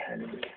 Hallelujah.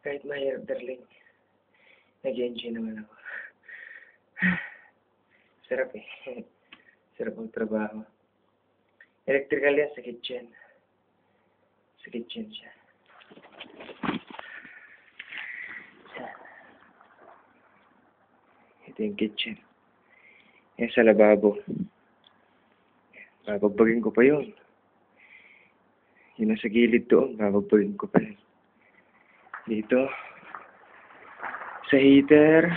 Kahit mahirap, darling, nag-enjoy naman ako. Sarap eh. Sarap ang trabaho. Electrical yan sa kitchen. Sa kitchen siya. Yan. Ito yung kitchen. Yan sa lababo. Babagbagin ko pa yun. Yun ang sa gilid doon. Babagbagin ko pa yun. Dito. Sa heater.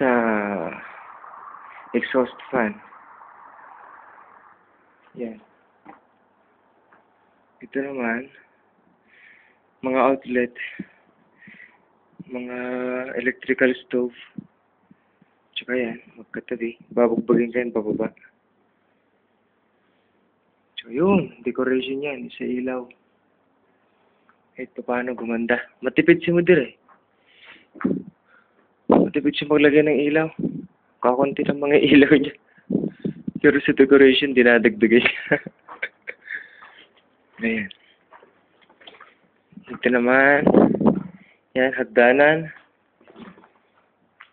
Sa exhaust fan. Yan. Ito naman, mga outlet, mga electrical stove. Tsaka yan, magkatabi. Babagbagin ka yan, pababa. So yun, decoration yan, sa ilaw. Kahit paano gumanda. Matipid si Mudir eh. Matipid siya maglagay ng ilaw. Kakunti ng mga ilaw niya. Pero sa decoration, dinadagdagan siya. Ayan. Ito naman. Yan, hagdanan.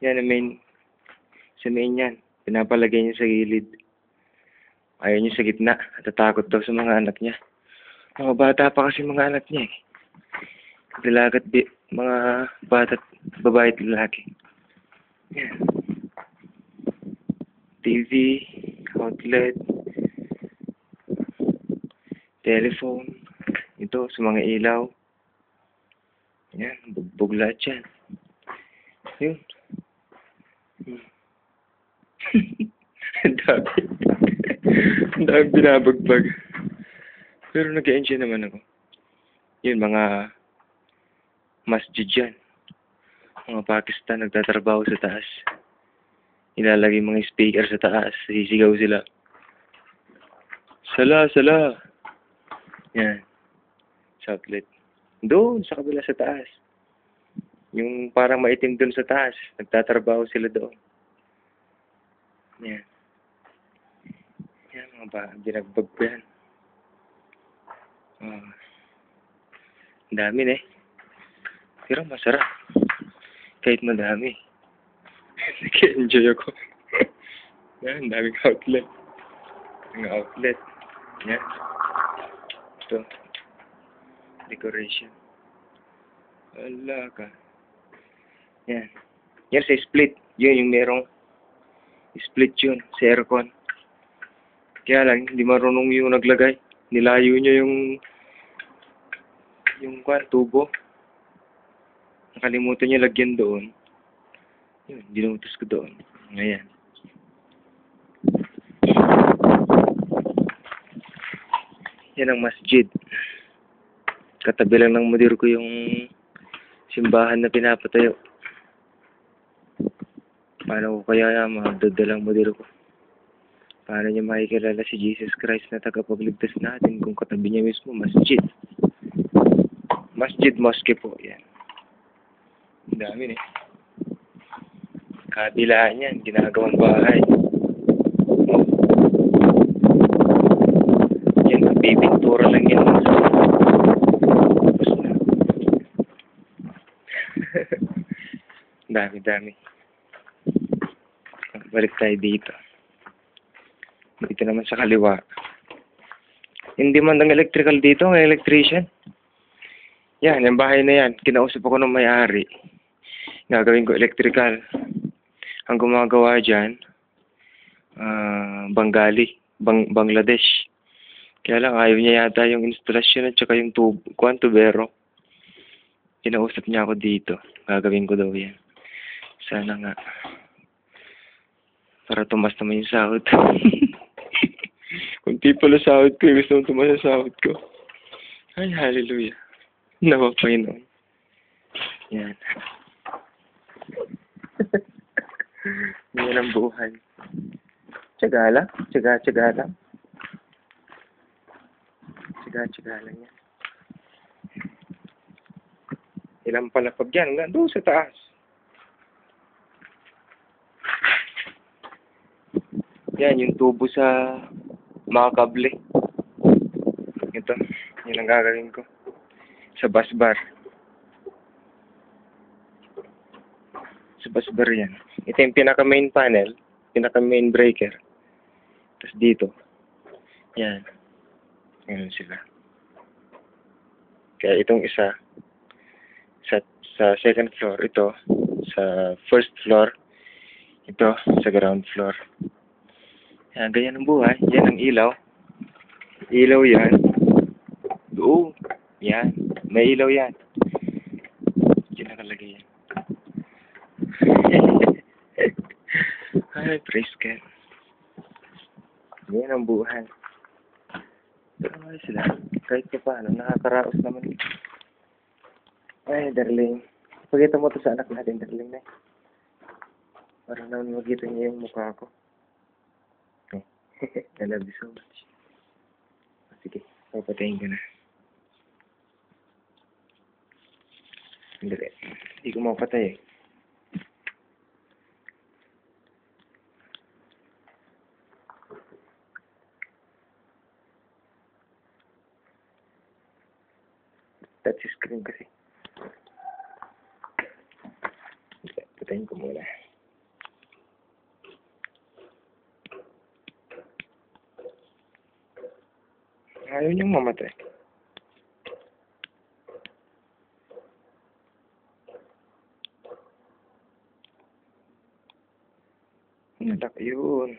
Yan, sa main yan. Pinapalagay niya sa gilid. Ayaw niya sa gitna. Natatakot daw sa mga anak niya. Mga bata pa kasi mga anak niya eh. Dalagat mga bata, babae at lalaki. Yan. TV, outlet, telephone, ito sa mga ilaw. Yan, bugbog lahat yan. Yun. Ang dami. Ang dami binabagbag. Pero nag-enjoy naman ako. Yun, mga masjid yan. Mga Pakistan nagtatrabaho sa taas. Ilalagay mga speaker sa taas. Sisigaw sila. Sala, sala. Yan. Sa outlet. Doon, sa kabila sa taas. Yung parang maitim doon sa taas. Nagtatrabaho sila doon. Yan. Yan, mga binagbag ko yan. Ang dami eh. Pero masarap. Kahit madami. Nag-enjoy ako. Yan, daming outlet. Mga outlet. Yan. Ito. Decoration. Wala ka. Yan. Yan sa split. Yun yung merong split yun. Sa aircon. Kaya lang, hindi marunong yung naglagay. Nilayo niya yung tubo. Nakalimutan niya lagyan doon. Yun, dinutos ko doon. Ayan. Yan ang masjid. Katabi lang ng mudir ko yung simbahan na pinapatayo. Paano ko kaya madadalang mudir ko? Paano niya makikilala si Jesus Christ na tagapagligtas natin kung katabi niya mismo masjid? Masjid, mosque po. Yan. Ang dami eh. Kabilaan yan, ginagawang bahay. Yan, bibintura lang yan. Tapos na. Dami. Balik tayo dito. Dito naman sa kaliwa. Hindi man ng electrical dito, ng electrician. Yan, yung bahay na yan. Kinausap ako ng may-ari. Gagawin ko electrical. Ang gumagawa dyan, Bangladesh. Kaya lang, ayaw niya yata yung instalasyon at saka yung tubero. Kinausap niya ako dito. Gagawin ko daw yan. Sana nga. Para tumas naman yung sahod. Kunti pala sahod ko, gusto mong tumas yung sahod ko. Ay, hallelujah. Nawa, Panginoon. Yan. Yan ang buhay. Tiyaga lang. Tiyaga lang. Tiyaga lang yan. Ilang palapag yan. Hanggang doon sa taas. Yan, yung tubo sa mga kable. Ito. Yan ang gagawin ko. Sa bus bar. bus bar yan. Ito yung pinaka-main panel, pinaka-main breaker. Tapos dito, yan. Ganun sila. Kaya itong isa, sa second floor, ito, sa first floor, ito, sa ground floor. Yan, ganyan ang buhay. Yan ang ilaw. Ilaw yan. Oo, yan. May ilaw yan. Diyan nakalagay yan. Ay, praise God. Yan ang buhay. Pero nga sila, kahit pa paano, nakakaraos naman. Ay, darling. Pagkita mo to sa anak natin, darling na. Para naman makita niya yung mukha ko. I love you so much. Sige, papatayin ko na. Hindi ko mapatay eh. Touch screen kasi. Patayin ko muna. Ayaw niyang mamatay. Natak yun.